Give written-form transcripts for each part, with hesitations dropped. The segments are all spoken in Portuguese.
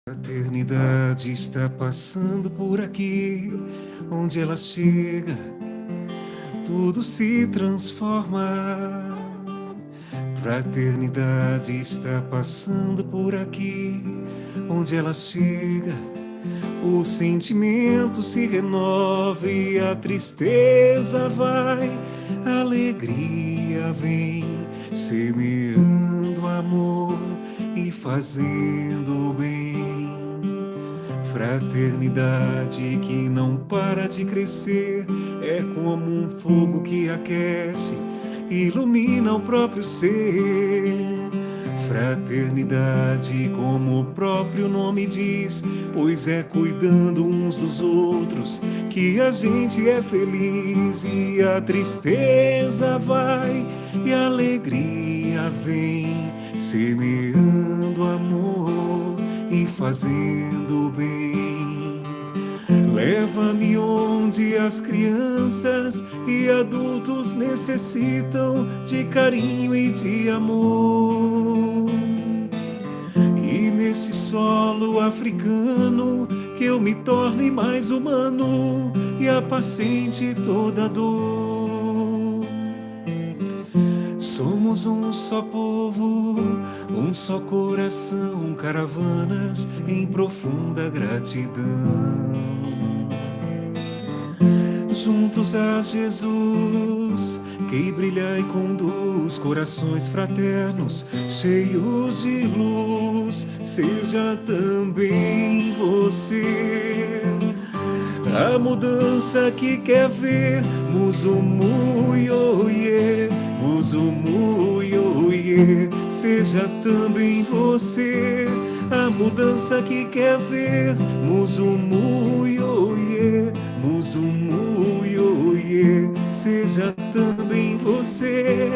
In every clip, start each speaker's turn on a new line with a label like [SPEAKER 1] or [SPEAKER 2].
[SPEAKER 1] A eternidade está passando por aqui, onde ela chega, tudo se transforma. Fraternidade está passando por aqui, onde ela chega, o sentimento se renova e a tristeza vai, a alegria vem, semeando amor e fazendo o bem. Fraternidade que não para de crescer, é como um fogo que aquece, ilumina o próprio ser. Fraternidade, como o próprio nome diz, pois é cuidando uns dos outros que a gente é feliz, e a tristeza vai e a alegria vem, semeando amor e fazendo bem. Leva-me onde as crianças e adultos necessitam de carinho e de amor. E nesse solo africano que eu me torne mais humano e apacente toda dor. Somos um só povo, um só coração, caravanas em profunda gratidão. Juntos a Jesus, que brilha e conduz, corações fraternos, cheios de luz, seja também você a mudança que quer ver. Muzumu ioie, Muzumu ioie, seja também você a mudança que quer ver. Muzumu ioie, Muzumu ioie, seja também você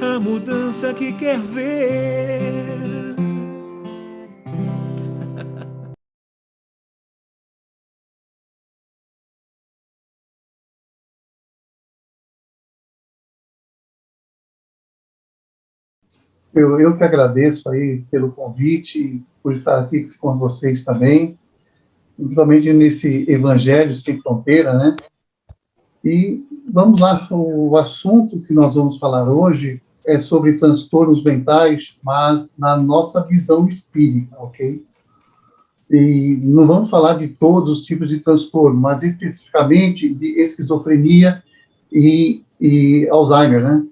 [SPEAKER 1] a mudança que quer ver.
[SPEAKER 2] Eu que agradeço aí pelo convite, por estar aqui com vocês também, principalmente nesse Evangelho Sem Fronteira, né? E vamos lá, o assunto que nós vamos falar hoje é sobre transtornos mentais, mas na nossa visão espírita, ok? E não vamos falar de todos os tipos de transtorno, mas especificamente de esquizofrenia e Alzheimer, né?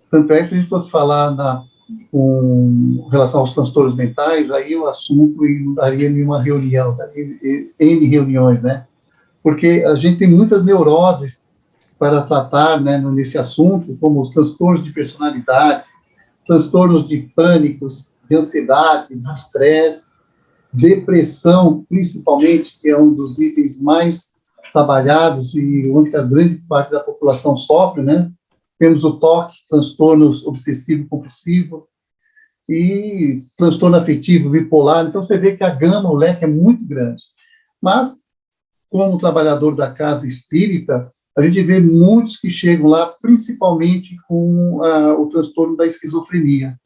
[SPEAKER 2] Tanto é que se a gente fosse falar com relação aos transtornos mentais, aí o assunto não daria nenhuma reunião, daria N reuniões, né? Porque a gente tem muitas neuroses para tratar, né, nesse assunto, como os transtornos de personalidade, transtornos de pânicos, de ansiedade, de estresse, depressão, principalmente, que é um dos itens mais trabalhados e onde a grande parte da população sofre, né? Temos o TOC, transtornos obsessivo-compulsivo, e transtorno afetivo, bipolar. Então, você vê que a gama, o leque é muito grande. Mas, como trabalhador da casa espírita, a gente vê muitos que chegam lá, principalmente com o transtorno da esquizofrenia.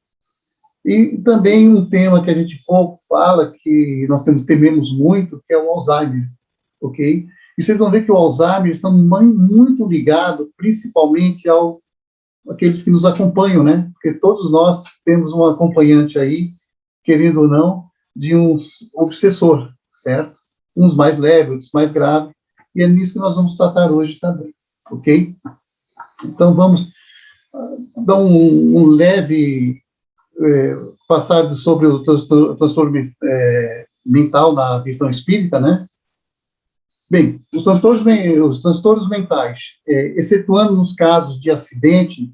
[SPEAKER 2] E também um tema que a gente pouco fala, que nós tememos muito, que é o Alzheimer, ok? E vocês vão ver que o Alzheimer está muito ligado, principalmente aqueles que nos acompanham, né? Porque todos nós temos um acompanhante aí, querendo ou não, de um obsessor, certo? Uns mais leves, outros mais graves, e é nisso que nós vamos tratar hoje também, ok? Então, vamos dar um leve passado sobre o transtorno mental na visão espírita, né? Bem, os transtornos mentais, excetuando nos casos de acidente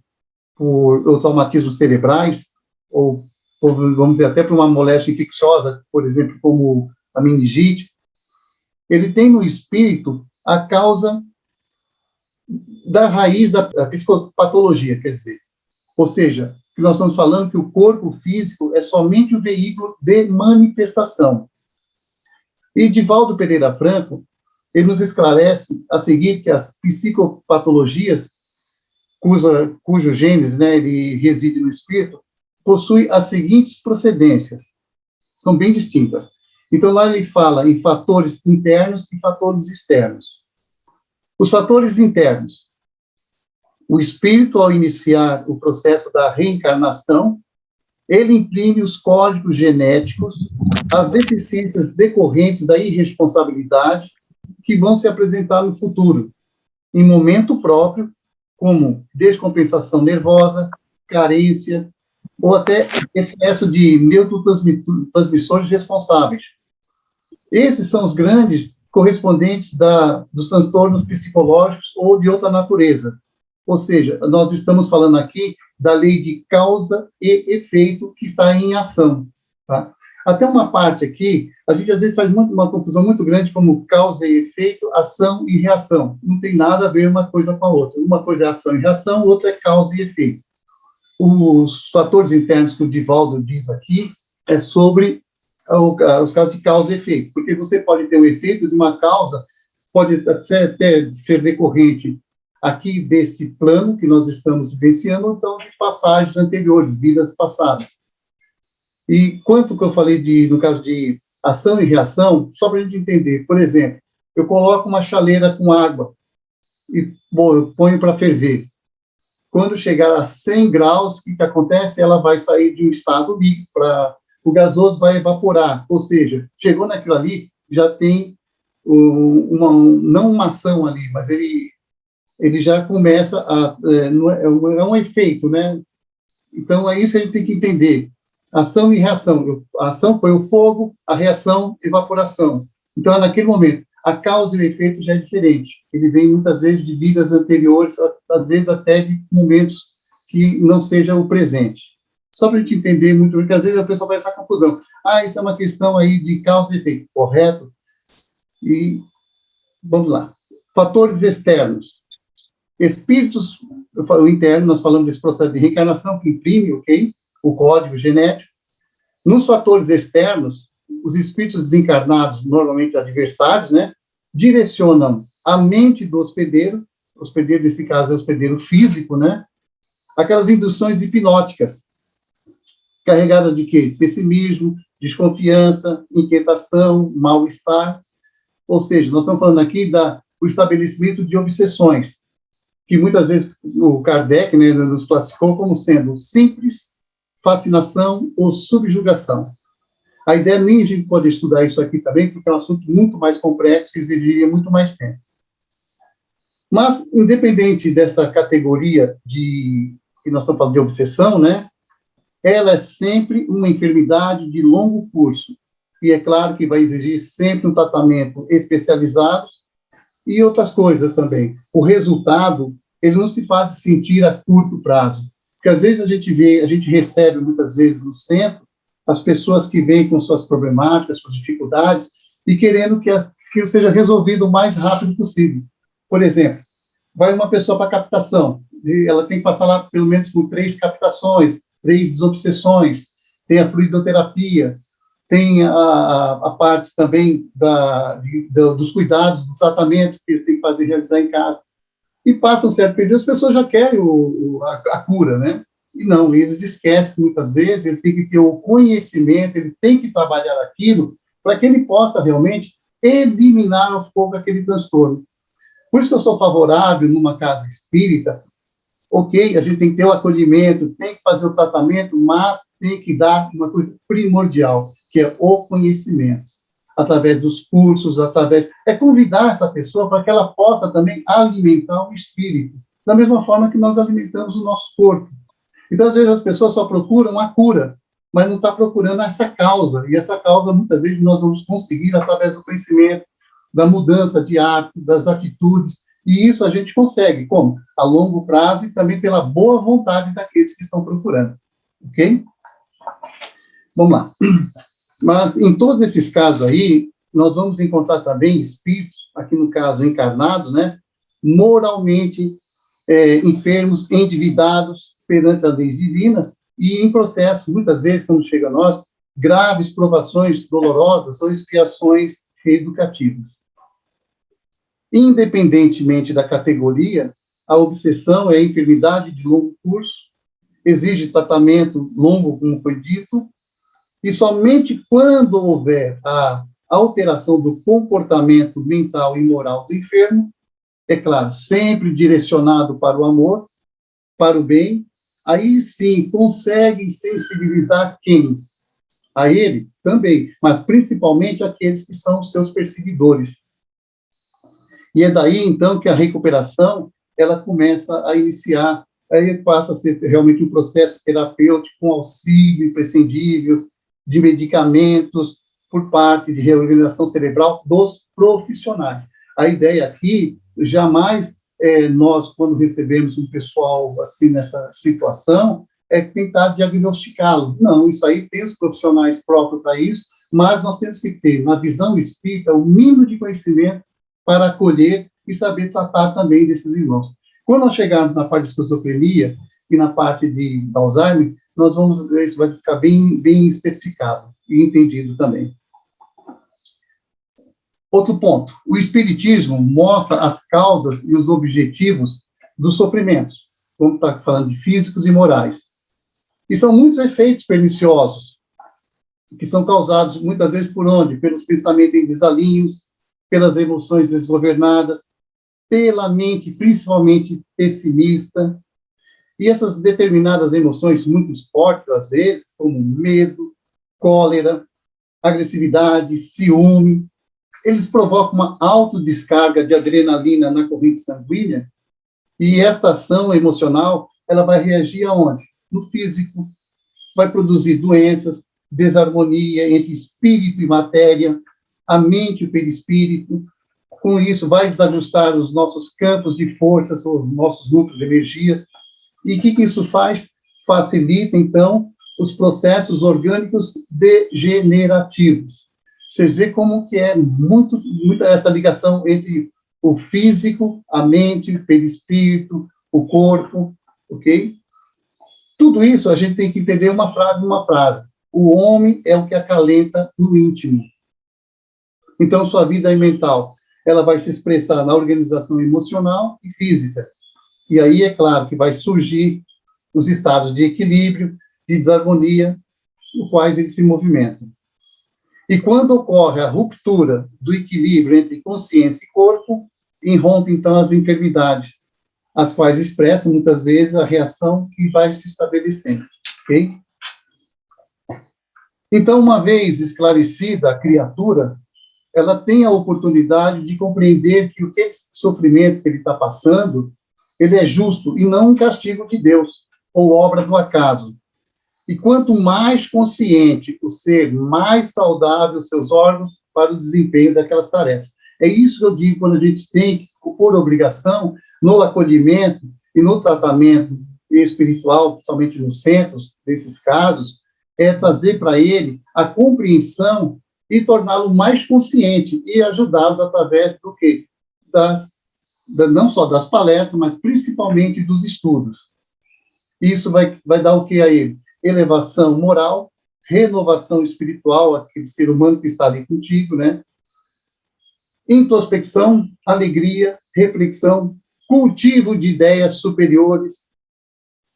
[SPEAKER 2] por traumatismos cerebrais, ou, vamos dizer, até por uma moléstia infecciosa, por exemplo, como a meningite, ele tem no espírito a causa da raiz da psicopatologia, quer dizer. Ou seja, que nós estamos falando que o corpo físico é somente o veículo de manifestação. E Divaldo Pereira Franco, ele nos esclarece a seguir que as psicopatologias, cujo gênese, né, ele reside no espírito, possui as seguintes procedências, são bem distintas. Então, lá ele fala em fatores internos e fatores externos. Os fatores internos. O espírito, ao iniciar o processo da reencarnação, ele imprime os códigos genéticos, as deficiências decorrentes da irresponsabilidade, que vão se apresentar no futuro, em momento próprio, como descompensação nervosa, carência, ou até excesso de neurotransmissores responsáveis. Esses são os grandes correspondentes dos transtornos psicológicos ou de outra natureza. Ou seja, nós estamos falando aqui da lei de causa e efeito que está em ação. Tá? Até uma parte aqui, a gente às vezes faz uma confusão muito grande como causa e efeito, ação e reação. Não tem nada a ver uma coisa com a outra. Uma coisa é ação e reação, outra é causa e efeito. Os fatores internos que o Divaldo diz aqui é sobre os casos de causa e efeito, porque você pode ter um efeito de uma causa, pode até ser decorrente aqui desse plano que nós estamos vivenciando, ou então de passagens anteriores, vidas passadas. E quanto que eu falei no caso de ação e reação, só para a gente entender, por exemplo, eu coloco uma chaleira com água e eu ponho para ferver. Quando chegar a 100 graus, o que acontece? Ela vai sair de um estado líquido o gasoso vai evaporar, ou seja, chegou naquilo ali, já tem não uma ação ali, mas ele já começa é um efeito, né? Então, é isso que a gente tem que entender. Ação e reação. A ação foi o fogo, a reação, evaporação. Então, é naquele momento. A causa e o efeito já é diferente. Ele vem, muitas vezes, de vidas anteriores, às vezes até de momentos que não seja o presente. Só para a gente entender muito, porque às vezes a pessoa vai essa confusão. Isso é uma questão aí de causa e efeito. Correto? E vamos lá. Fatores externos. Espíritos, eu falo interno, nós falamos desse processo de reencarnação que imprime, ok? O código genético. Nos fatores externos, os espíritos desencarnados, normalmente adversários, né, direcionam a mente do hospedeiro nesse caso é o hospedeiro físico, né, aquelas induções hipnóticas, carregadas de quê? Pessimismo, desconfiança, inquietação, mal-estar. Ou seja, nós estamos falando aqui do estabelecimento de obsessões, que muitas vezes o Kardec, né, nos classificou como sendo simples, fascinação ou subjugação. A ideia nem a gente pode estudar isso aqui também, porque é um assunto muito mais complexo e exigiria muito mais tempo. Mas, independente dessa categoria que nós estamos falando de obsessão, né, ela é sempre uma enfermidade de longo curso. E é claro que vai exigir sempre um tratamento especializado e outras coisas também. O resultado, ele não se faz sentir a curto prazo. Porque às vezes a gente recebe muitas vezes no centro as pessoas que vêm com suas problemáticas, suas dificuldades, e querendo que seja resolvido o mais rápido possível. Por exemplo, vai uma pessoa para captação, ela tem que passar lá pelo menos por 3 captações, 3 desobsessões, tem a fluidoterapia, tem a parte também dos cuidados, do tratamento que eles têm que realizar em casa. E passa um certo período, as pessoas já querem a cura, né? E não, eles esquecem muitas vezes, ele tem que ter o conhecimento, ele tem que trabalhar aquilo para que ele possa realmente eliminar aos poucos aquele transtorno. Por isso que eu sou favorável numa casa espírita, ok, a gente tem que ter o acolhimento, tem que fazer o tratamento, mas tem que dar uma coisa primordial, que é o conhecimento, através dos cursos, é convidar essa pessoa para que ela possa também alimentar o espírito, da mesma forma que nós alimentamos o nosso corpo. Então, às vezes, as pessoas só procuram a cura, mas não está procurando essa causa, e essa causa, muitas vezes, nós vamos conseguir através do conhecimento, da mudança de hábito, das atitudes, e isso a gente consegue, como? A longo prazo e também pela boa vontade daqueles que estão procurando, ok? Vamos lá. Mas, em todos esses casos aí, nós vamos encontrar também espíritos, aqui no caso encarnados, né, moralmente enfermos, endividados perante as leis divinas e em processo, muitas vezes, quando chega a nós, graves provações dolorosas ou expiações reeducativas. Independentemente da categoria, a obsessão é a enfermidade de longo curso, exige tratamento longo, como foi dito, E somente quando houver a alteração do comportamento mental e moral do enfermo, é claro, sempre direcionado para o amor, para o bem, aí sim consegue sensibilizar quem? A ele também, mas principalmente aqueles que são os seus perseguidores. E é daí, então, que a recuperação, ela começa a iniciar, aí passa a ser realmente um processo terapêutico com auxílio imprescindível de medicamentos por parte de reorganização cerebral dos profissionais. A ideia aqui, jamais nós, quando recebemos um pessoal assim nessa situação, é tentar diagnosticá-lo. Não, isso aí tem os profissionais próprios para isso, mas nós temos que ter, na visão espírita, o mínimo de conhecimento para acolher e saber tratar também desses irmãos. Quando nós chegarmos na parte de esquizofrenia e na parte de Alzheimer, nós vamos ver, isso vai ficar bem especificado e entendido também. Outro ponto, o Espiritismo mostra as causas e os objetivos dos sofrimentos, como está falando de físicos e morais. E são muitos efeitos perniciosos, que são causados muitas vezes por onde? Pelos pensamentos em desalinhos, pelas emoções desgovernadas, pela mente principalmente pessimista, e essas determinadas emoções muito fortes, às vezes, como medo, cólera, agressividade, ciúme, eles provocam uma autodescarga de adrenalina na corrente sanguínea, e esta ação emocional, ela vai reagir aonde? No físico, vai produzir doenças, desarmonia entre espírito e matéria, a mente e o perispírito. Com isso, vai desajustar os nossos campos de forças, os nossos núcleos de energia. E o que isso faz? Facilita, então, os processos orgânicos degenerativos. Vocês veem como que é muito essa ligação entre o físico, a mente, o perispírito, o corpo, ok? Tudo isso a gente tem que entender uma frase. O homem é o que acalenta no íntimo. Então, sua vida mental, ela vai se expressar na organização emocional e física. E aí, é claro, que vai surgir os estados de equilíbrio, de desarmonia, nos quais eles se movimentam. E quando ocorre a ruptura do equilíbrio entre consciência e corpo, irrompe, então, as enfermidades, as quais expressam, muitas vezes, a reação que vai se estabelecendo, ok? Então, uma vez esclarecida a criatura, ela tem a oportunidade de compreender que o que esse sofrimento que ele está passando, ele é justo e não um castigo de Deus ou obra do acaso. E quanto mais consciente o ser, mais saudável os seus órgãos para o desempenho daquelas tarefas. É isso que eu digo quando a gente tem, por obrigação, no acolhimento e no tratamento espiritual, principalmente nos centros desses casos, é trazer para ele a compreensão e torná-lo mais consciente e ajudá-los através do quê? Não só das palestras, mas principalmente dos estudos. Isso vai dar o que a ele? Elevação moral, renovação espiritual, aquele ser humano que está ali contigo, né? Introspecção, alegria, reflexão, cultivo de ideias superiores,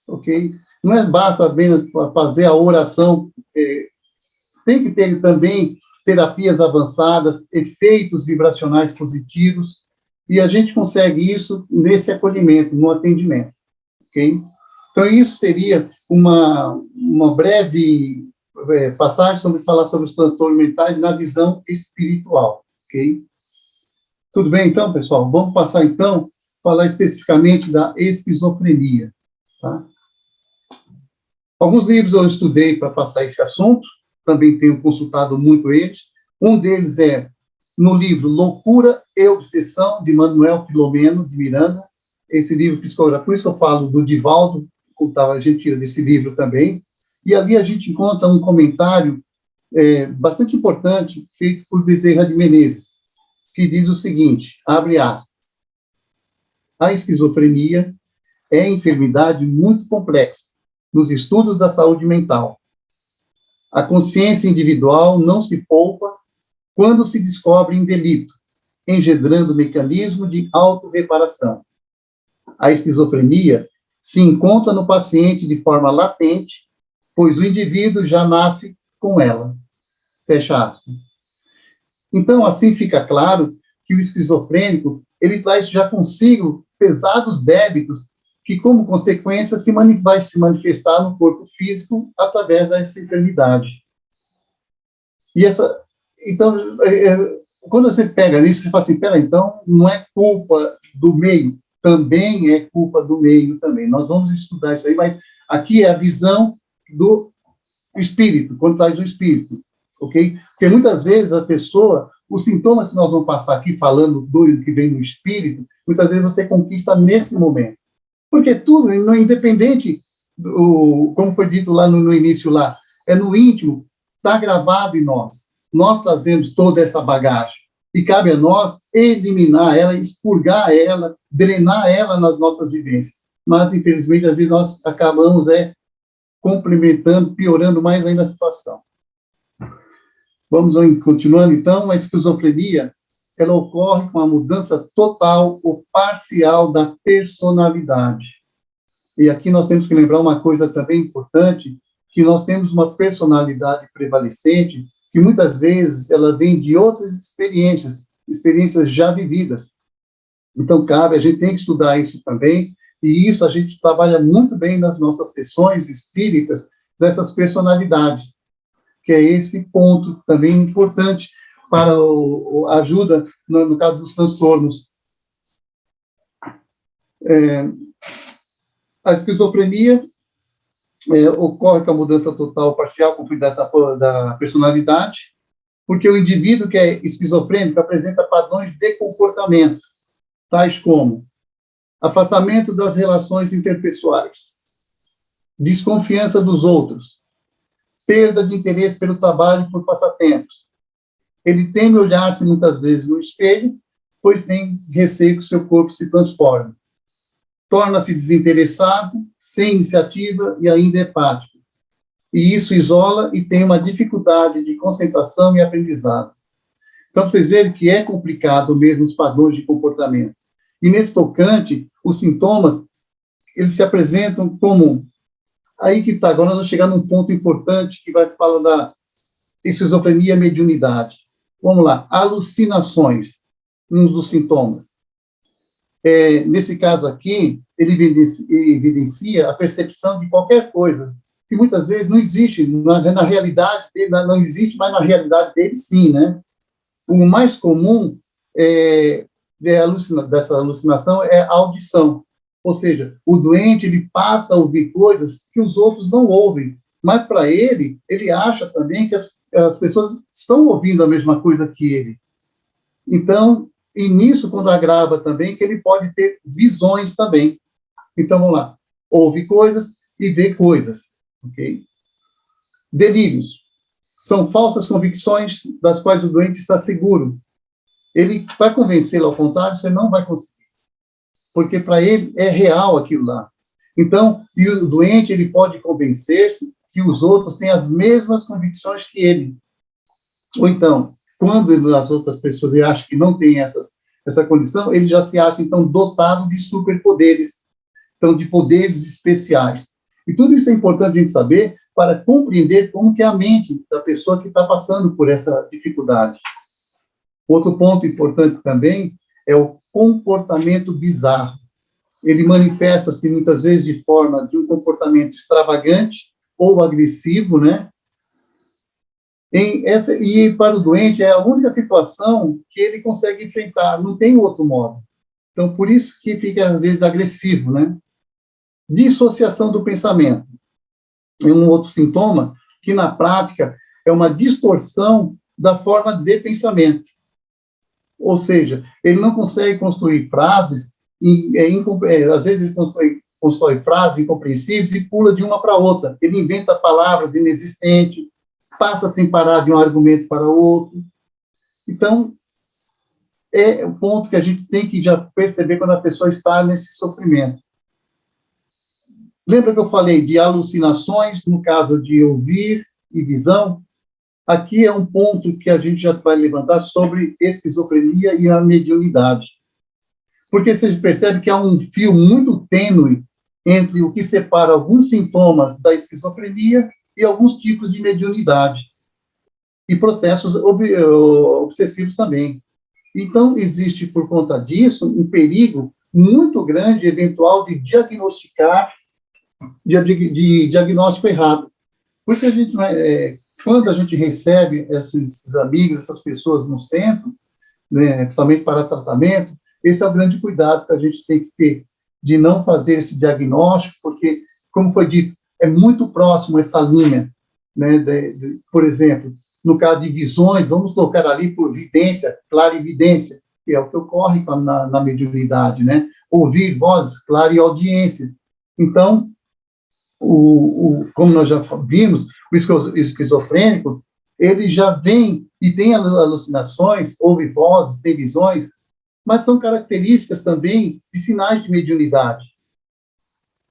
[SPEAKER 2] ok? Não é basta apenas fazer a oração, tem que ter também terapias avançadas, efeitos vibracionais positivos, e a gente consegue isso nesse acolhimento, no atendimento, ok? Então, isso seria uma breve passagem sobre falar sobre os transtornos mentais na visão espiritual, ok? Tudo bem, então, pessoal? Vamos passar, então, a falar especificamente da esquizofrenia, tá? Alguns livros eu estudei para passar esse assunto, também tenho consultado muito eles. Um deles é no livro Loucura e Obsessão, de Manuel Filomeno de Miranda. Esse livro psicográfico, por isso que eu falo do Divaldo, a gente tira desse livro também. E ali a gente encontra um comentário bastante importante, feito por Bezerra de Menezes, que diz o seguinte, abre aspas, a esquizofrenia é enfermidade muito complexa nos estudos da saúde mental. A consciência individual não se poupa quando se descobre em delito, engendrando mecanismo de autorreparação. A esquizofrenia se encontra no paciente de forma latente, pois o indivíduo já nasce com ela. Fecha aspas. Então, assim fica claro que o esquizofrênico, ele traz já consigo pesados débitos que, como consequência, vai se manifestar no corpo físico através dessa enfermidade. E então, quando você pega isso, você fala assim, pera, então, não é culpa do meio, também é culpa do meio também. Nós vamos estudar isso aí, mas aqui é a visão do espírito, quando traz o espírito, ok? Porque muitas vezes a pessoa, os sintomas que nós vamos passar aqui, falando do que vem no espírito, muitas vezes você conquista nesse momento. Porque tudo, não é independente, como foi dito lá no início, lá, é no íntimo, está gravado em nós. Nós trazemos toda essa bagagem. E cabe a nós eliminar ela, expurgar ela, drenar ela nas nossas vivências. Mas, infelizmente, às vezes nós acabamos complementando, piorando mais ainda a situação. Vamos continuando, então. A esquizofrenia, ela ocorre com a mudança total ou parcial da personalidade. E aqui nós temos que lembrar uma coisa também importante, que nós temos uma personalidade prevalecente, que muitas vezes ela vem de outras experiências já vividas. Então, a gente tem que estudar isso também, e isso a gente trabalha muito bem nas nossas sessões espíritas, dessas personalidades, que é esse ponto também importante para a ajuda no caso dos transtornos. A esquizofrenia ocorre com a mudança total ou parcial da personalidade, porque o indivíduo que é esquizofrênico apresenta padrões de comportamento, tais como afastamento das relações interpessoais, desconfiança dos outros, perda de interesse pelo trabalho e por passatempos. Ele teme olhar-se muitas vezes no espelho, pois tem receio que seu corpo se transforme. Torna-se desinteressado, sem iniciativa e ainda hepático. E isso isola e tem uma dificuldade de concentração e aprendizado. Então, vocês veem que é complicado mesmo os padrões de comportamento. E nesse tocante, os sintomas, eles se apresentam como... Aí que está, agora nós vamos chegar num ponto importante que vai falar da esquizofrenia e mediunidade. Vamos lá, alucinações, um dos sintomas. Nesse caso aqui, ele evidencia a percepção de qualquer coisa, que muitas vezes não existe na realidade dele, não existe, mas na realidade dele sim, né? O mais comum dessa alucinação é a audição, ou seja, o doente ele passa a ouvir coisas que os outros não ouvem, mas para ele acha também que as pessoas estão ouvindo a mesma coisa que ele. Então, e nisso, quando agrava também, que ele pode ter visões também. Então, vamos lá. Ouve coisas e vê coisas. Ok? Delírios. São falsas convicções das quais o doente está seguro. Ele vai convencê-lo ao contrário, você não vai conseguir. Porque para ele é real aquilo lá. Então, e o doente, ele pode convencer-se que os outros têm as mesmas convicções que ele. Ou então, quando as outras pessoas acham que não tem essa condição, ele já se acha, então, dotado de superpoderes, então, de poderes especiais. E tudo isso é importante a gente saber para compreender como que é a mente da pessoa que está passando por essa dificuldade. Outro ponto importante também é o comportamento bizarro. Ele manifesta-se, muitas vezes, de forma de um comportamento extravagante ou agressivo, né? E para o doente é a única situação que ele consegue enfrentar, não tem outro modo. Então, por isso que fica, às vezes, agressivo, né? Dissociação do pensamento. É um outro sintoma que, na prática, é uma distorção da forma de pensamento. Ou seja, ele não consegue construir frases, às vezes constrói frases incompreensíveis e pula de uma para outra. Ele inventa palavras inexistentes, passa sem parar de um argumento para outro. Então, é o ponto que a gente tem que já perceber quando a pessoa está nesse sofrimento. Lembra que eu falei de alucinações, no caso de ouvir e visão? Aqui é um ponto que a gente já vai levantar sobre esquizofrenia e a mediunidade. Porque você percebe que há um fio muito tênue entre o que separa alguns sintomas da esquizofrenia e alguns tipos de mediunidade. e processos obsessivos também. Então, existe, por conta disso, um perigo muito grande, eventual, de diagnosticar, de diagnóstico errado. Por isso, quando a gente recebe esses amigos, essas pessoas no centro, né, principalmente para tratamento, esse é o grande cuidado que a gente tem que ter, de não fazer esse diagnóstico, porque, como foi dito, é muito próximo essa linha, né, por exemplo, no caso de visões, vamos colocar ali por vidência, clarividência, que é o que ocorre na mediunidade, né? Ouvir vozes, clareaudiência. Então, como nós já vimos, o esquizofrênico, ele já vem e tem alucinações, ouve vozes, tem visões, mas são características também de sinais de mediunidade.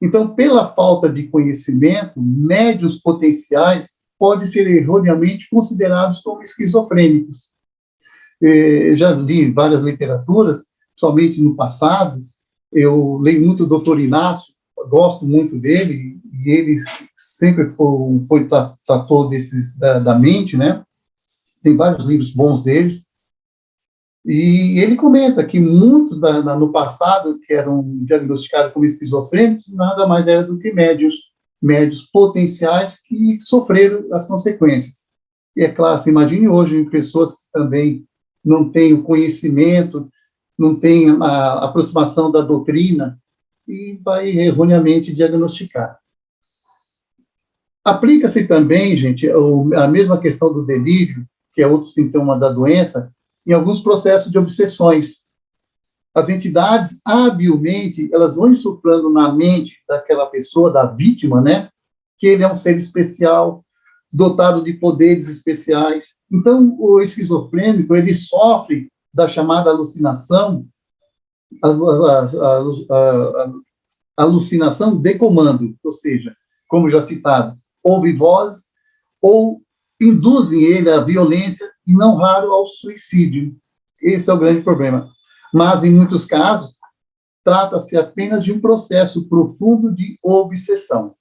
[SPEAKER 2] Então, pela falta de conhecimento, médiuns potenciais podem ser erroneamente considerados como esquizofrênicos. Já li várias literaturas, principalmente no passado, eu leio muito o Dr. Inácio, gosto muito dele, e ele sempre foi trator da mente, né? Tem vários livros bons deles, e ele comenta que muitos no passado, que eram diagnosticados como esquizofrênicos, nada mais era do que médios potenciais que sofreram as consequências. E é claro, você imagine hoje pessoas que também não têm o conhecimento, não têm a aproximação da doutrina, e vai erroneamente diagnosticar. Aplica-se também, gente, a mesma questão do delírio, que é outro sintoma da doença, em alguns processos de obsessões. As entidades, habilmente, elas vão insuflando na mente daquela pessoa, da vítima, né, que ele é um ser especial, dotado de poderes especiais. Então, o esquizofrênico, ele sofre da chamada alucinação, alucinação de comando, ou seja, como já citado, ouve vozes ou induzem ele à violência e, não raro, ao suicídio. Esse é o grande problema. Mas, em muitos casos, trata-se apenas de um processo profundo de obsessão.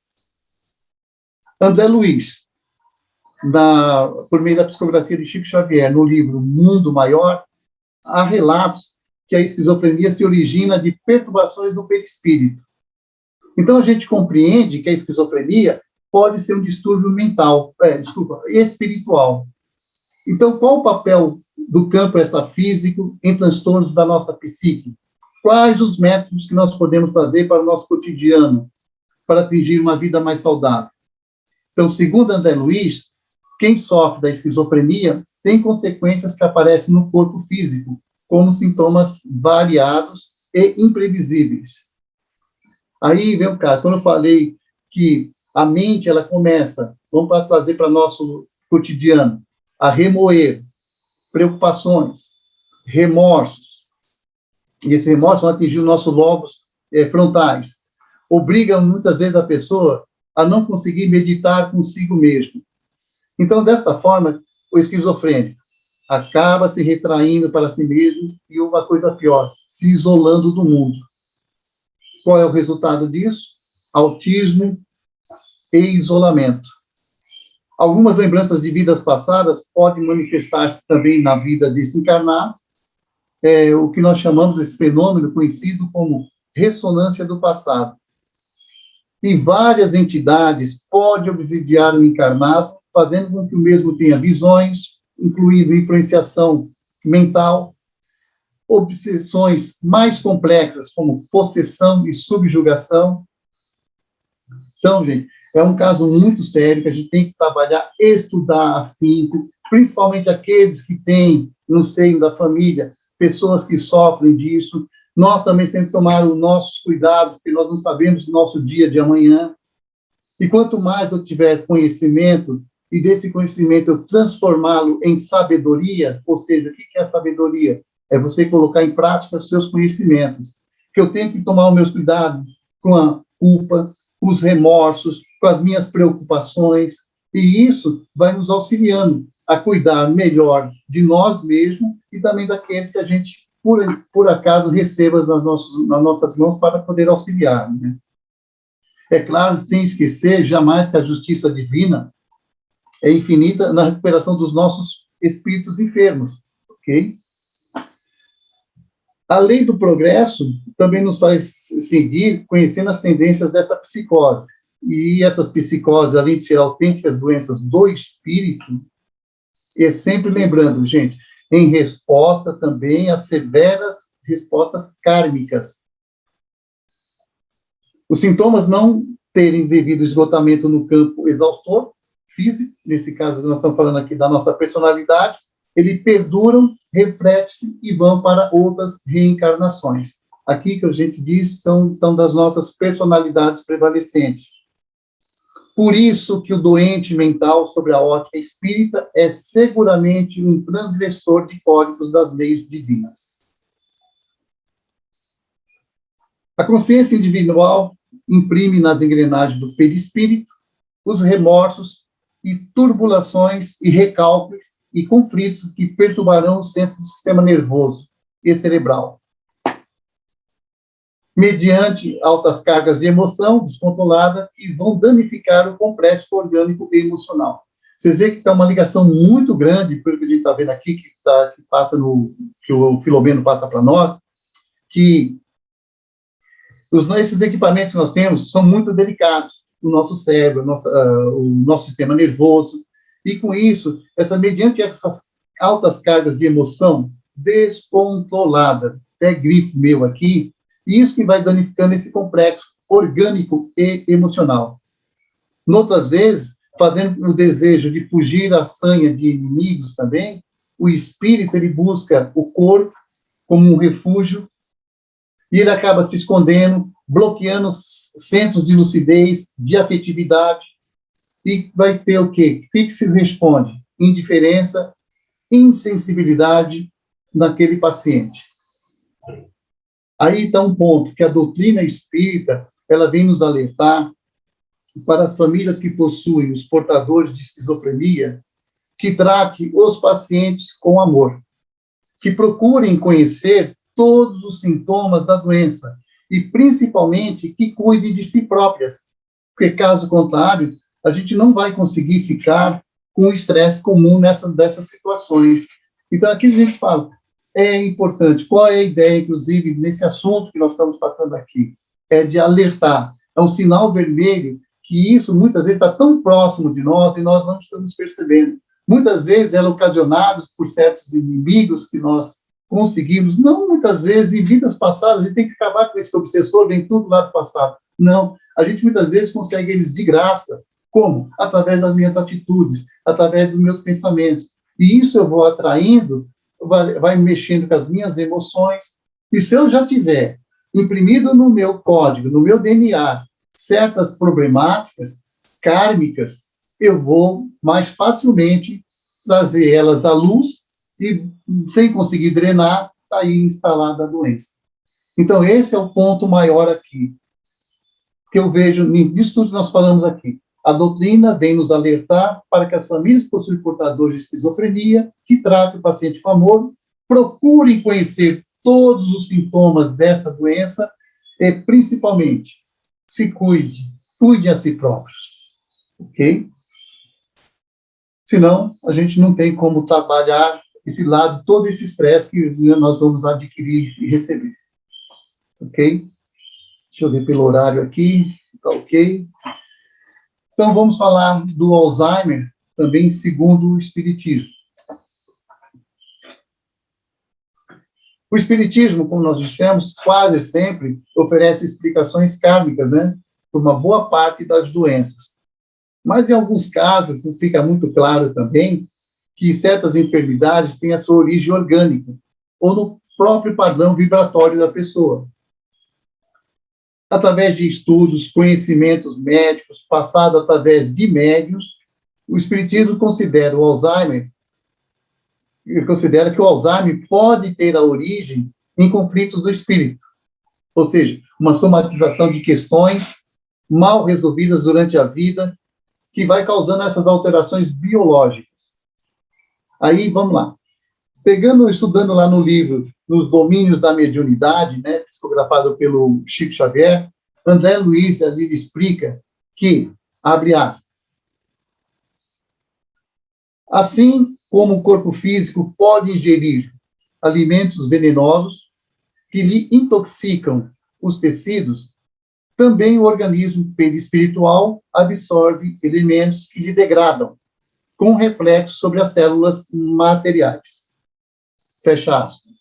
[SPEAKER 2] André Luiz, por meio da psicografia de Chico Xavier, no livro Mundo Maior, há relatos que a esquizofrenia se origina de perturbações do perispírito. Então, a gente compreende que a esquizofrenia pode ser um distúrbio espiritual. Então, qual o papel do campo extrafísico em transtornos da nossa psique? Quais os métodos que nós podemos fazer para o nosso cotidiano, para atingir uma vida mais saudável? Então, segundo André Luiz, quem sofre da esquizofrenia tem consequências que aparecem no corpo físico, como sintomas variados e imprevisíveis. Aí vem o caso, quando eu falei que a mente, ela começa, vamos trazer para o nosso cotidiano, a remoer preocupações, remorsos, e esses remorsos vão atingir os nossos lobos frontais, obrigam muitas vezes a pessoa a não conseguir meditar consigo mesmo. Então, desta forma, o esquizofrênico acaba se retraindo para si mesmo e uma coisa pior, se isolando do mundo. Qual é o resultado disso? Autismo e isolamento. Algumas lembranças de vidas passadas podem manifestar-se também na vida desse encarnado, o que nós chamamos desse fenômeno conhecido como ressonância do passado. E várias entidades podem obsidiar o encarnado, fazendo com que o mesmo tenha visões, incluindo influenciação mental, obsessões mais complexas, como possessão e subjugação. Então, gente, é um caso muito sério que a gente tem que trabalhar, estudar afinco, principalmente aqueles que têm no seio da família pessoas que sofrem disso. Nós também temos que tomar os nossos cuidados, porque nós não sabemos o nosso dia de amanhã. E quanto mais eu tiver conhecimento, e desse conhecimento eu transformá-lo em sabedoria, ou seja, o que é a sabedoria? É você colocar em prática os seus conhecimentos. Que eu tenho que tomar os meus cuidados com a culpa, com os remorsos, com as minhas preocupações, e isso vai nos auxiliando a cuidar melhor de nós mesmos e também daqueles que a gente, por acaso, receba nas nossas mãos para poder auxiliar, né? É claro, sem esquecer, jamais que a justiça divina, é infinita na recuperação dos nossos espíritos enfermos, ok? A lei do progresso também nos faz seguir conhecendo as tendências dessa psicose. E essas psicoses, além de ser autênticas doenças do espírito, é sempre lembrando, gente, em resposta também a severas respostas kármicas. Os sintomas não terem devido esgotamento no campo exaustor físico, nesse caso nós estamos falando aqui da nossa personalidade, eles perduram, refletem-se e vão para outras reencarnações. Aqui que a gente diz são das nossas personalidades prevalecentes. Por isso que o doente mental sobre a ótica espírita é seguramente um transgressor de códigos das leis divinas. A consciência individual imprime nas engrenagens do perispírito os remorsos e turbulações e recálculos e conflitos que perturbarão o centro do sistema nervoso e cerebral, mediante altas cargas de emoção descontrolada que vão danificar o complexo orgânico e emocional. Vocês veem que está uma ligação muito grande, pelo que a gente está vendo aqui, que o Filomeno passa para nós, que esses equipamentos que nós temos são muito delicados, o nosso cérebro, o nosso sistema nervoso, e com isso, mediante essas altas cargas de emoção descontrolada, até grifo meu aqui, isso que vai danificando esse complexo orgânico e emocional. Noutras vezes, fazendo o desejo de fugir à sanha de inimigos também, o espírito ele busca o corpo como um refúgio e ele acaba se escondendo, bloqueando centros de lucidez, de afetividade, e vai ter o quê? O que se responde? Indiferença, insensibilidade naquele paciente. Aí está um ponto que a doutrina espírita, ela vem nos alertar para as famílias que possuem os portadores de esquizofrenia, que trate os pacientes com amor, que procurem conhecer todos os sintomas da doença e, principalmente, que cuide de si próprias, porque, caso contrário, a gente não vai conseguir ficar com o estresse comum dessas situações. Então, aqui a gente fala, é importante, qual é a ideia, inclusive, nesse assunto que nós estamos tratando aqui? É de alertar, é um sinal vermelho que isso, muitas vezes, está tão próximo de nós e nós não estamos percebendo. Muitas vezes, é ocasionado por certos inimigos que nós conseguimos, não muitas vezes, em vidas passadas, a gente tem que acabar com esse obsessor, vem tudo lá do passado. Não, a gente muitas vezes consegue eles de graça. Como? Através das minhas atitudes, através dos meus pensamentos. E isso eu vou atraindo, vai mexendo com as minhas emoções. E se eu já tiver imprimido no meu código, no meu DNA, certas problemáticas kármicas, eu vou mais facilmente trazer elas à luz e, sem conseguir drenar, está aí instalada a doença. Então, esse é o ponto maior aqui, que eu vejo nisso tudo que nós falamos aqui. A doutrina vem nos alertar para que as famílias que possuem portadores de esquizofrenia, que tratem o paciente com amor, procurem conhecer todos os sintomas desta doença e, principalmente, se cuide a si próprios, ok? Senão, a gente não tem como trabalhar esse lado, todo esse estresse que nós vamos adquirir e receber, ok? Deixa eu ver pelo horário aqui, tá ok? Então, vamos falar do Alzheimer, também segundo o Espiritismo. O Espiritismo, como nós dissemos, quase sempre oferece explicações kármicas, né, por uma boa parte das doenças. Mas, em alguns casos, fica muito claro também que certas enfermidades têm a sua origem orgânica, ou no próprio padrão vibratório da pessoa. Através de estudos, conhecimentos médicos, passado através de médiuns, o Espiritismo considera que o Alzheimer pode ter a origem em conflitos do espírito, ou seja, uma somatização de questões mal resolvidas durante a vida, que vai causando essas alterações biológicas. Aí, vamos lá. Estudando lá no livro, Nos Domínios da Mediunidade, né, psicografado pelo Chico Xavier, André Luiz ali explica que, abre aspas, Assim como o corpo físico pode ingerir alimentos venenosos que lhe intoxicam os tecidos, também o organismo perispiritual absorve elementos que lhe degradam, com reflexo sobre as células materiais. Fecha aspas.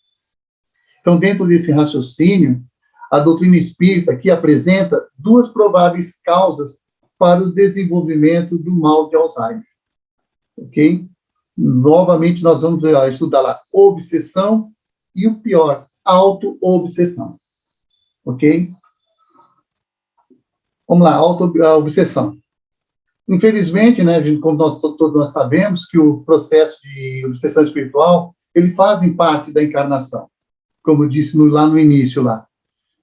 [SPEAKER 2] Então, dentro desse raciocínio, a doutrina espírita aqui apresenta duas prováveis causas para o desenvolvimento do mal de Alzheimer. Ok? Novamente, nós vamos estudar lá obsessão e o pior, auto-obsessão. Ok? Vamos lá, auto-obsessão. Infelizmente, né, como todos nós sabemos, que o processo de obsessão espiritual, ele fazem parte da encarnação, como eu disse lá no início, lá.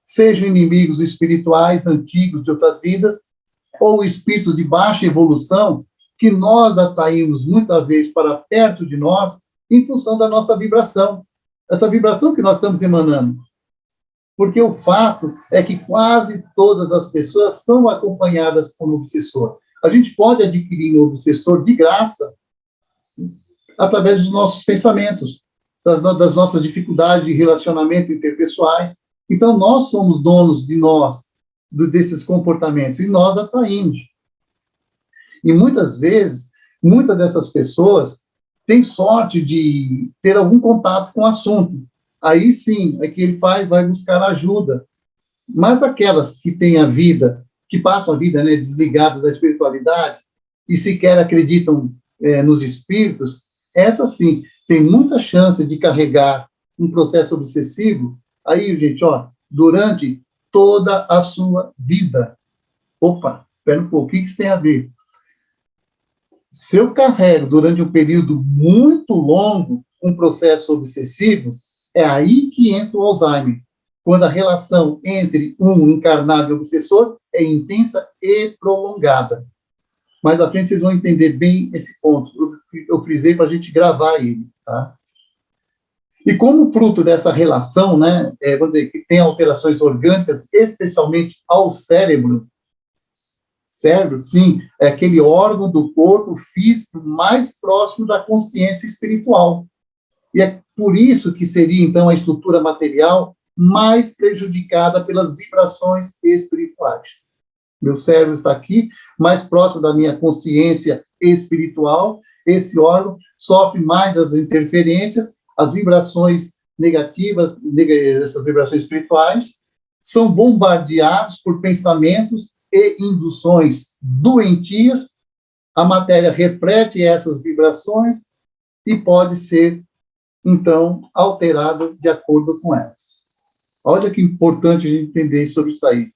[SPEAKER 2] Sejam inimigos espirituais antigos de outras vidas, ou espíritos de baixa evolução, que nós atraímos muitas vezes para perto de nós, em função da nossa vibração, essa vibração que nós estamos emanando. Porque o fato é que quase todas as pessoas são acompanhadas por um obsessor. A gente pode adquirir um obsessor de graça através dos nossos pensamentos, das nossas dificuldades de relacionamento interpessoais. Então, nós somos donos de nós, desses comportamentos, e nós atraímos. E muitas vezes, muitas dessas pessoas têm sorte de ter algum contato com o assunto. Aí sim, é que ele vai buscar ajuda. Mas aquelas que têm a vida, que passam a vida, né, desligadas da espiritualidade e sequer acreditam nos espíritos, essas sim têm muita chance de carregar um processo obsessivo. Aí, gente, ó, durante toda a sua vida. Opa, espera um pouco, o que isso tem a ver? Se eu carrego durante um período muito longo um processo obsessivo, é aí que entra o Alzheimer, quando a relação entre um encarnado e obsessor é intensa e prolongada. Mais à frente vocês vão entender bem esse ponto. Eu frisei para a gente gravar ele, tá? E como fruto dessa relação, né, vamos dizer, que tem alterações orgânicas, especialmente ao cérebro. Cérebro, sim, é aquele órgão do corpo físico mais próximo da consciência espiritual. E é por isso que seria, então, a estrutura material mais prejudicada pelas vibrações espirituais. Meu cérebro está aqui, mais próximo da minha consciência espiritual. Esse órgão sofre mais as interferências, as vibrações negativas, essas vibrações espirituais, são bombardeados por pensamentos e induções doentias. A matéria reflete essas vibrações e pode ser, então, alterada de acordo com elas. Olha que importante a gente entender sobre isso aí.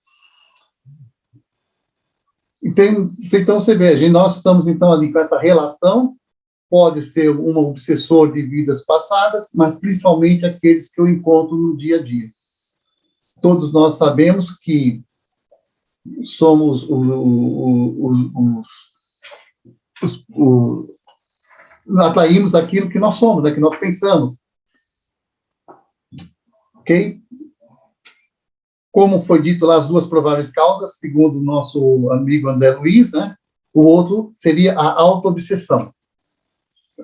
[SPEAKER 2] Então, você vê, nós estamos, então, ali com essa relação, pode ser um obsessor de vidas passadas, mas principalmente aqueles que eu encontro no dia a dia. Todos nós sabemos que somos atraímos aquilo que nós somos, né, que nós pensamos. Ok? Como foi dito lá, as duas prováveis causas, segundo o nosso amigo André Luiz, né? O outro seria a autoobsessão.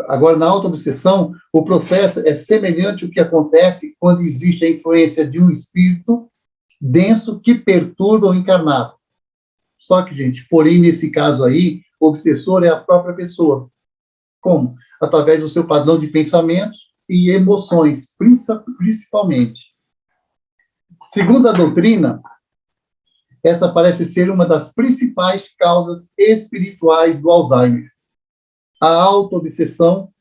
[SPEAKER 2] Agora, na autoobsessão, o processo é semelhante ao que acontece quando existe a influência de um espírito denso que perturba o encarnado. Só que, gente, porém, nesse caso aí, o obsessor é a própria pessoa. Como? Através do seu padrão de pensamentos e emoções, principalmente. Segundo a doutrina, esta parece ser uma das principais causas espirituais do Alzheimer. A autoobsessão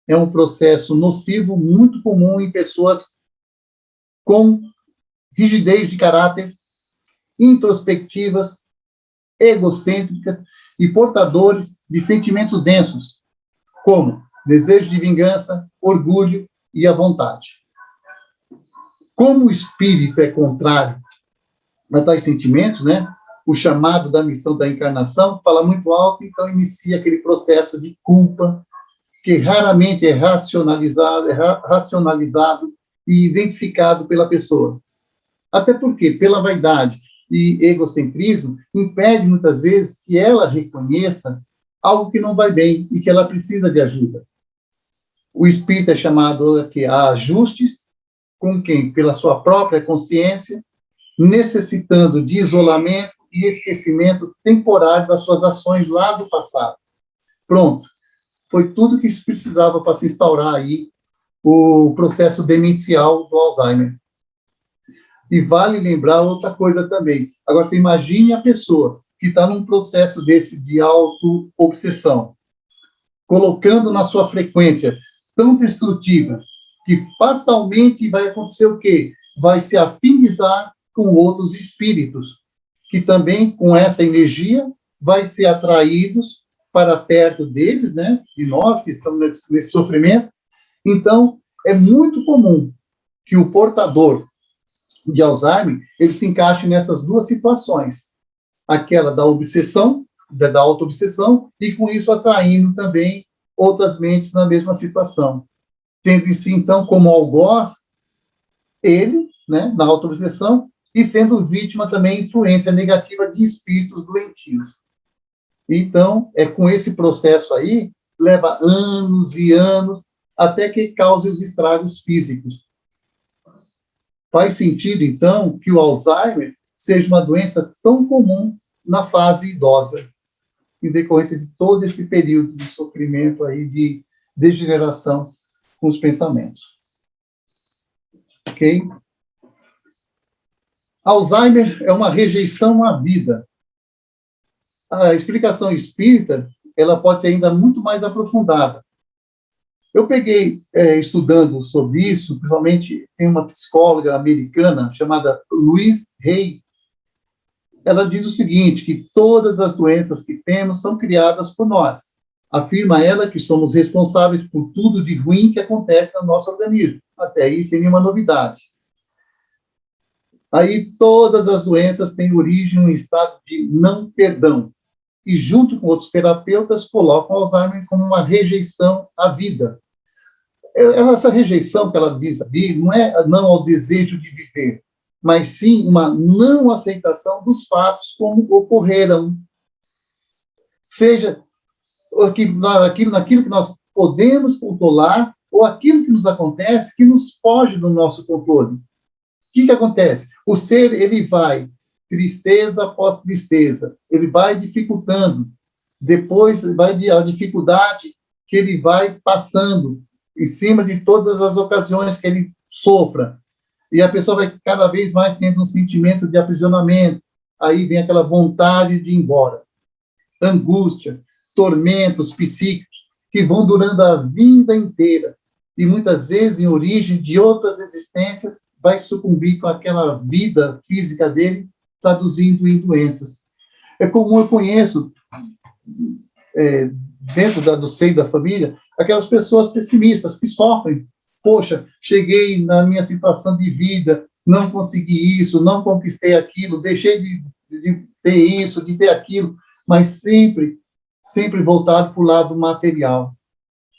[SPEAKER 2] é um processo nocivo muito comum em pessoas com rigidez de caráter, introspectivas, egocêntricas e portadores de sentimentos densos, como desejo de vingança, orgulho e a vontade. Como o espírito é contrário a tais sentimentos, né? O chamado da missão da encarnação fala muito alto, então inicia aquele processo de culpa, que raramente é racionalizado e identificado pela pessoa. Até porque, pela vaidade e egocentrismo, impede muitas vezes que ela reconheça algo que não vai bem e que ela precisa de ajuda. O espírito é chamado aqui a ajustes com quem? Pela sua própria consciência, necessitando de isolamento e esquecimento temporário das suas ações lá do passado. Pronto. Foi tudo que se precisava para se instaurar aí o processo demencial do Alzheimer. E vale lembrar outra coisa também. Agora, você imagine a pessoa que está num processo desse de auto-obsessão, colocando na sua frequência tão destrutiva, que fatalmente vai acontecer o quê? Vai se afinizar com outros espíritos, que também, com essa energia, vai ser atraídos para perto deles, né? De nós que estamos nesse sofrimento. Então, é muito comum que o portador de Alzheimer, ele se encaixe nessas duas situações. Aquela da obsessão, da auto-obsessão, e com isso atraindo também outras mentes na mesma situação. Tendo em si, então, como algoz, ele, né, na auto-obsessão, e sendo vítima também influência negativa de espíritos doentios. Então, é com esse processo aí, leva anos e anos, até que cause os estragos físicos. Faz sentido, então, que o Alzheimer seja uma doença tão comum na fase idosa, em decorrência de todo esse período de sofrimento aí, de degeneração com os pensamentos. Ok? Alzheimer é uma rejeição à vida. A explicação espírita, ela pode ser ainda muito mais aprofundada. Eu peguei, estudando sobre isso, principalmente tem uma psicóloga americana chamada Louise Hay. Ela diz o seguinte, que todas as doenças que temos são criadas por nós. Afirma ela que somos responsáveis por tudo de ruim que acontece no nosso organismo. Até aí, sem nenhuma novidade. Aí, todas as doenças têm origem em um estado de não perdão. E, junto com outros terapeutas, colocam o Alzheimer como uma rejeição à vida. Essa rejeição que ela diz ali não é não ao desejo de viver, mas sim uma não aceitação dos fatos como ocorreram. Seja naquilo que nós podemos controlar ou aquilo que nos acontece que nos foge do nosso controle. O que acontece? O ser, ele vai, tristeza após tristeza, ele vai dificultando, depois vai a dificuldade que ele vai passando em cima de todas as ocasiões que ele sofra. E a pessoa vai cada vez mais tendo um sentimento de aprisionamento, aí vem aquela vontade de ir embora. Angústias, tormentos psíquicos, que vão durando a vida inteira, e muitas vezes, em origem de outras existências, vai sucumbir com aquela vida física dele, traduzindo em doenças. É comum, eu conheço, dentro do seio da família, aquelas pessoas pessimistas que sofrem. Poxa, cheguei na minha situação de vida, não consegui isso, não conquistei aquilo, deixei de ter isso, de ter aquilo, mas sempre voltado para o lado material.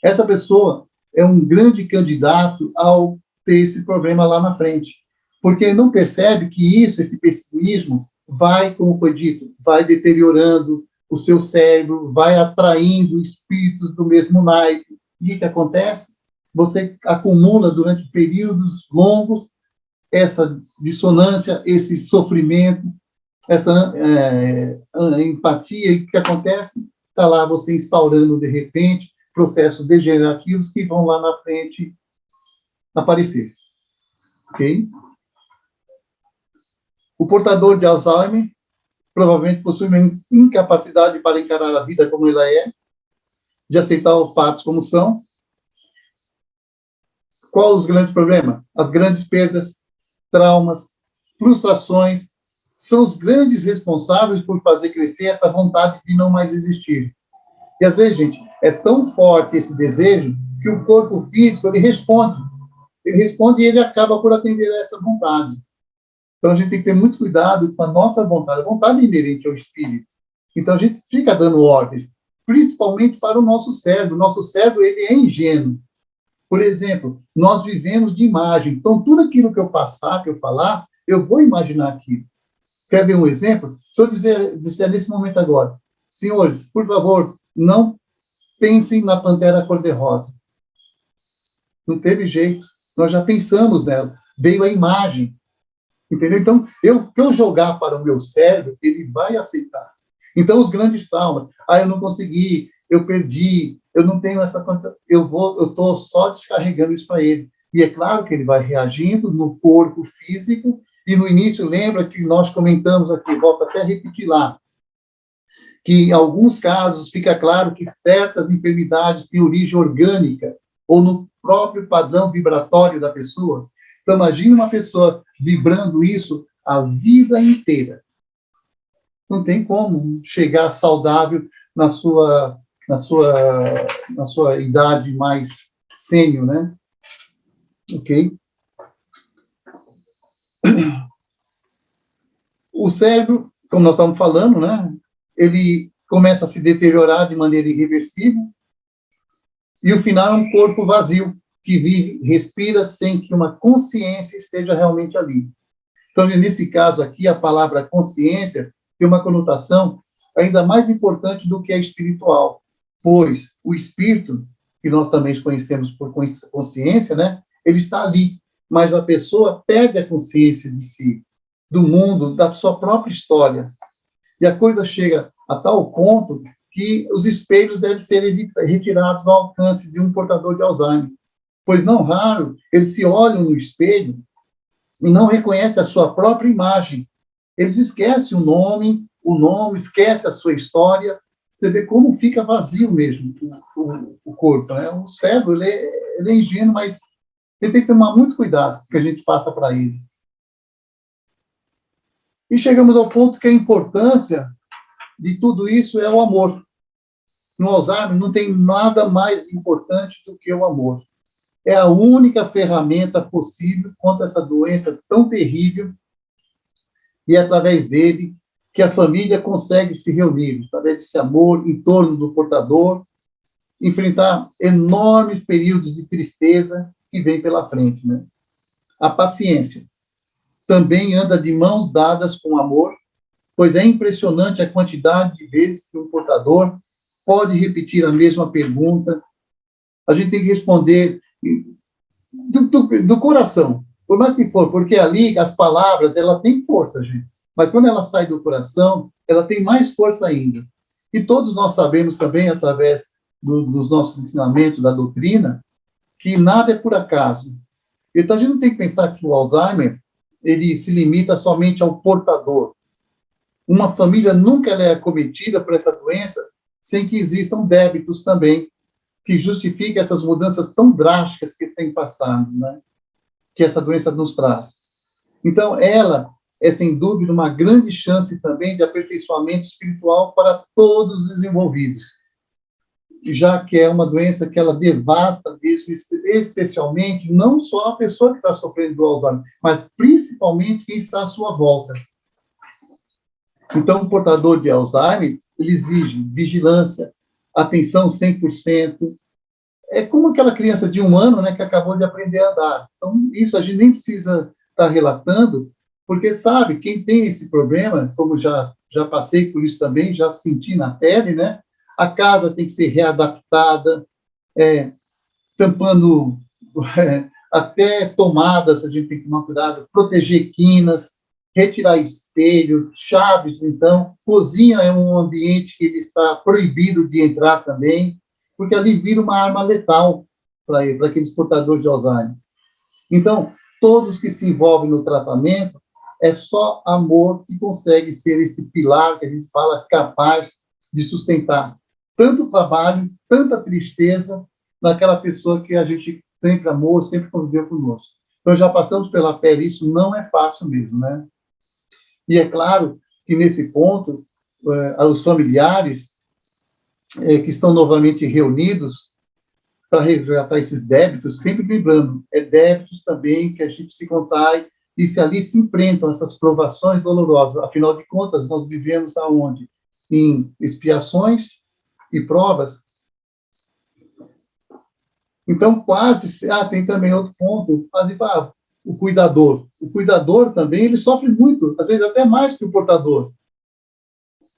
[SPEAKER 2] Essa pessoa é um grande candidato ao ter esse problema lá na frente, porque não percebe que esse pessimismo vai, como foi dito, vai deteriorando o seu cérebro, vai atraindo espíritos do mesmo naipe. E o que acontece? Você acumula durante períodos longos essa dissonância, esse sofrimento, essa empatia. E o que acontece? Está lá você instaurando, de repente, processos degenerativos que vão lá na frente aparecer. Ok? O portador de Alzheimer provavelmente possui uma incapacidade para encarar a vida como ela é, de aceitar os fatos como são. Qual os grandes problemas? As grandes perdas, traumas, frustrações, são os grandes responsáveis por fazer crescer essa vontade de não mais existir. E às vezes, gente, é tão forte esse desejo que o corpo físico, ele responde e ele acaba por atender a essa vontade. Então, a gente tem que ter muito cuidado com a nossa vontade. A vontade é inerente ao espírito. Então, a gente fica dando ordens, principalmente para o nosso cérebro. O nosso cérebro, ele é ingênuo. Por exemplo, nós vivemos de imagem. Então, tudo aquilo que eu passar, que eu falar, eu vou imaginar aquilo. Quer ver um exemplo? Se eu disser nesse momento agora, senhores, por favor, Não pensem na pantera cor-de-rosa. Não teve jeito. Nós já pensamos nela. Veio a imagem. Entendeu? Então, o que eu jogar para o meu cérebro, ele vai aceitar. Então, os grandes traumas. Eu não consegui, eu perdi, eu não tenho essa conta. Eu estou só descarregando isso para ele. E é claro que ele vai reagindo no corpo físico. E no início, lembra que nós comentamos aqui, volto até a repetir lá, que em alguns casos fica claro que certas enfermidades têm origem orgânica ou no próprio padrão vibratório da pessoa. Então, imagine uma pessoa vibrando isso a vida inteira. Não tem como chegar saudável na sua, na sua, na sua idade mais sênior, né? Ok? O cérebro, como nós estamos falando, né? Ele começa a se deteriorar de maneira irreversível, e o final é um corpo vazio, que vive, respira sem que uma consciência esteja realmente ali. Então, nesse caso aqui, a palavra consciência tem uma conotação ainda mais importante do que a espiritual, pois o espírito, que nós também conhecemos por consciência, né, ele está ali, mas a pessoa perde a consciência de si, do mundo, da sua própria história. E a coisa chega a tal ponto que os espelhos devem ser retirados ao alcance de um portador de Alzheimer, pois não raro eles se olham no espelho e não reconhecem a sua própria imagem. Eles esquecem o nome, esquecem a sua história. Você vê como fica vazio mesmo o corpo, né? O cérebro, ele é ingênuo, mas ele tem que tomar muito cuidado com o que a gente passa para ele. E chegamos ao ponto que a importância de tudo isso é o amor. No Alzheimer não tem nada mais importante do que o amor. É a única ferramenta possível contra essa doença tão terrível, e é através dele que a família consegue se reunir, através desse amor em torno do portador, enfrentar enormes períodos de tristeza que vem pela frente, né? A paciência também anda de mãos dadas com amor, pois é impressionante a quantidade de vezes que o portador pode repetir a mesma pergunta. A gente tem que responder do coração, por mais que for, porque ali as palavras, ela tem força, gente, mas quando ela sai do coração, ela tem mais força ainda. E todos nós sabemos também, através dos nossos ensinamentos, da doutrina, que nada é por acaso. Então, a gente não tem que pensar que o Alzheimer, ele se limita somente ao portador. Uma família nunca é acometida por essa doença sem que existam débitos também, que justifiquem essas mudanças tão drásticas que tem passado, né? Que essa doença nos traz. Então, ela é, sem dúvida, uma grande chance também de aperfeiçoamento espiritual para todos os envolvidos, já que é uma doença que ela devasta mesmo, especialmente, não só a pessoa que está sofrendo do Alzheimer, mas principalmente quem está à sua volta. Então, o portador de Alzheimer, ele exige vigilância, atenção 100%. É como aquela criança de 1 ano, né, que acabou de aprender a andar. Então, isso a gente nem precisa estar relatando, porque sabe, quem tem esse problema, como já passei por isso também, já senti na pele, né? A casa tem que ser readaptada, tampando até tomadas, a gente tem que tomar cuidado, proteger quinas, retirar espelho, chaves, então, cozinha é um ambiente que ele está proibido de entrar também, porque ali vira uma arma letal para aqueles portadores de Alzheimer. Então, todos que se envolvem no tratamento, é só amor que consegue ser esse pilar que a gente fala capaz de sustentar tanto trabalho, tanta tristeza naquela pessoa que a gente sempre amou, sempre conviveu conosco. Então, já passamos pela pele, isso não é fácil mesmo, né? E é claro que, nesse ponto, os familiares que estão novamente reunidos para resgatar esses débitos, sempre lembrando, é débitos também que a gente se contrai e se ali se enfrentam essas provações dolorosas. Afinal de contas, nós vivemos aonde? Em expiações e provas. Então, quase... tem também outro ponto, o cuidador. O cuidador também, ele sofre muito, às vezes até mais que o portador.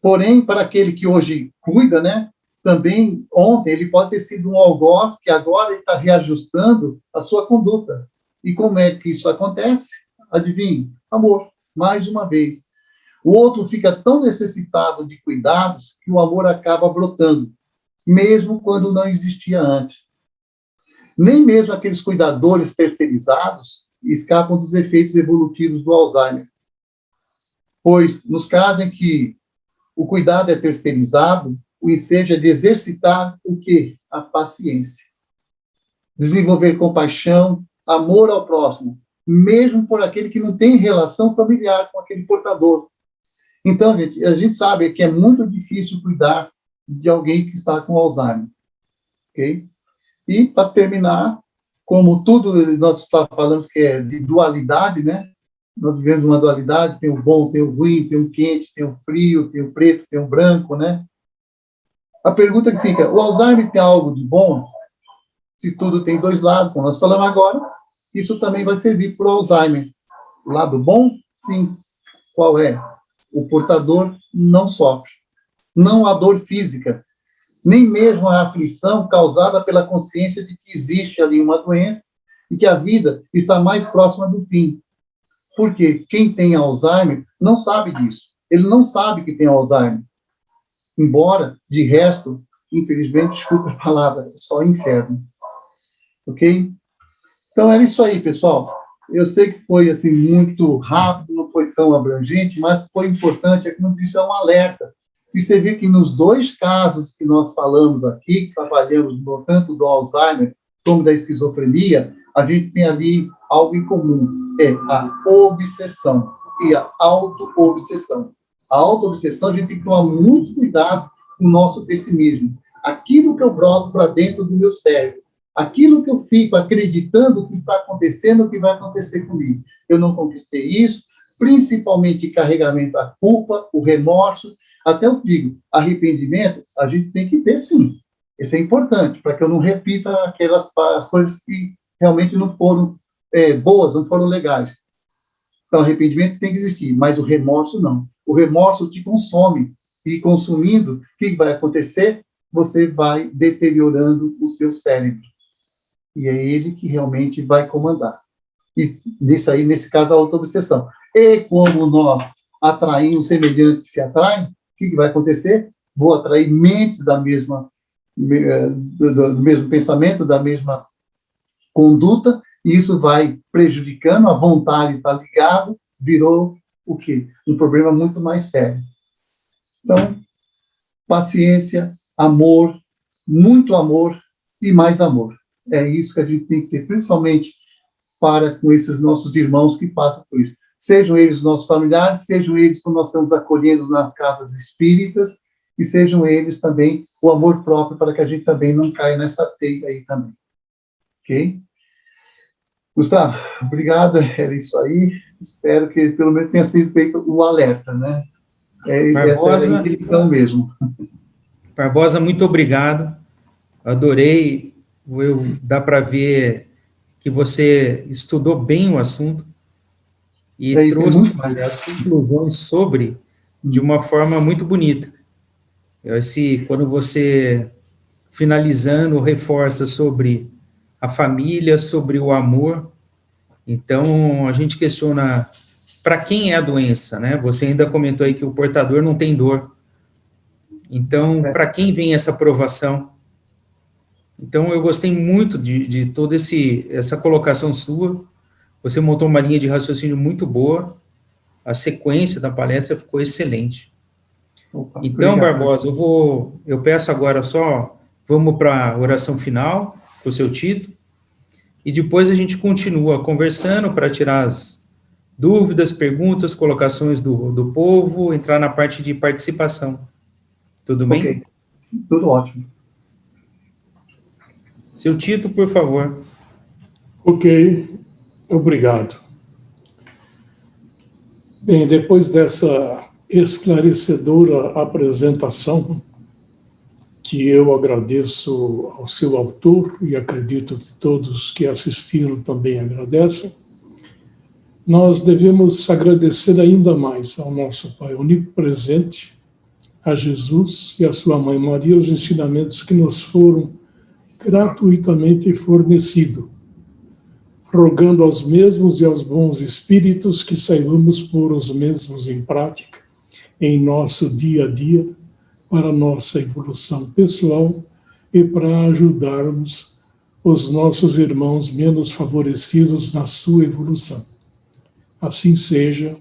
[SPEAKER 2] Porém, para aquele que hoje cuida, né, também, ontem, ele pode ter sido um algoz que agora ele está reajustando a sua conduta. E como é que isso acontece? Adivinhe? Amor, mais uma vez. O outro fica tão necessitado de cuidados que o amor acaba brotando, mesmo quando não existia antes. Nem mesmo aqueles cuidadores terceirizados escapam dos efeitos evolutivos do Alzheimer. Pois, nos casos em que o cuidado é terceirizado, o ensejo é de exercitar o quê? A paciência. Desenvolver compaixão, amor ao próximo, mesmo por aquele que não tem relação familiar com aquele portador. Então, gente, a gente sabe que é muito difícil cuidar de alguém que está com Alzheimer. Ok? E, para terminar, como tudo nós falamos que é de dualidade, né? Nós vivemos uma dualidade, tem o bom, tem o ruim, tem o quente, tem o frio, tem o preto, tem o branco, né? A pergunta que fica, o Alzheimer tem algo de bom? Se tudo tem dois lados, como nós falamos agora, isso também vai servir para o Alzheimer. O lado bom, sim. Qual é? O portador não sofre. Não há dor física, nem mesmo a aflição causada pela consciência de que existe ali uma doença e que a vida está mais próxima do fim. Porque quem tem Alzheimer não sabe disso. Ele não sabe que tem Alzheimer. Embora, de resto, infelizmente, desculpa a palavra, é só inferno. Ok? Então, era isso aí, pessoal. Eu sei que foi, assim, muito rápido, não foi tão abrangente, mas foi importante, como eu disse, é um alerta. E você vê que nos dois casos que nós falamos aqui, que trabalhamos tanto do Alzheimer como da esquizofrenia, a gente tem ali algo em comum. É a obsessão e a auto-obsessão. A auto-obsessão, a gente tem que tomar muito cuidado com o nosso pessimismo. Aquilo que eu broto para dentro do meu cérebro, aquilo que eu fico acreditando que está acontecendo, que vai acontecer comigo. Eu não conquistei isso, principalmente carregamento da culpa, o remorso, até eu digo, arrependimento, a gente tem que ter sim. Isso é importante, para que eu não repita as coisas que realmente não foram boas, não foram legais. Então, arrependimento tem que existir, mas o remorso não. O remorso te consome, e consumindo, o que vai acontecer? Você vai deteriorando o seu cérebro. E é ele que realmente vai comandar. E nesse caso, a auto-obsessão. E como nós atraímos semelhantes se atraem, o que vai acontecer? Vou atrair mentes do mesmo pensamento, da mesma conduta, e isso vai prejudicando, a vontade está ligado, virou o quê? Um problema muito mais sério. Então, paciência, amor, muito amor e mais amor. É isso que a gente tem que ter, principalmente para com esses nossos irmãos que passam por isso. Sejam eles nossos familiares, sejam eles que nós estamos acolhendo nas casas espíritas, e sejam eles também o amor próprio, para que a gente também não caia nessa teia aí também. Ok? Gustavo, obrigado, era isso aí. Espero que pelo menos tenha sido feito o alerta, né?
[SPEAKER 3] Barbosa,
[SPEAKER 2] essa é a intenção mesmo.
[SPEAKER 3] Barbosa, muito obrigado. Adorei. Dá para ver que você estudou bem o assunto e trouxe as conclusões sobre de uma forma muito bonita. Quando você, finalizando, reforça sobre a família, sobre o amor, então a gente questiona para quem é a doença, né? Você ainda comentou aí que o portador não tem dor. Então, para quem vem essa provação? Então, eu gostei muito de toda essa colocação sua. Você montou uma linha de raciocínio muito boa. A sequência da palestra ficou excelente.
[SPEAKER 2] Opa,
[SPEAKER 3] então,
[SPEAKER 2] obrigado.
[SPEAKER 3] Barbosa, eu peço agora vamos para a oração final, com o seu título, e depois a gente continua conversando para tirar as dúvidas, perguntas, colocações do povo, entrar na parte de participação. Tudo bem?
[SPEAKER 2] Ok, tudo ótimo.
[SPEAKER 3] Seu título, por favor.
[SPEAKER 4] Ok, obrigado. Bem, depois dessa esclarecedora apresentação, que eu agradeço ao seu autor e acredito que todos que assistiram também agradecem, nós devemos agradecer ainda mais ao nosso Pai onipresente, a Jesus e a sua mãe Maria os ensinamentos que nos foram gratuitamente fornecidos, rogando aos mesmos e aos bons espíritos que saibamos pôr os mesmos em prática em nosso dia a dia para nossa evolução pessoal e para ajudarmos os nossos irmãos menos favorecidos na sua evolução. Assim seja,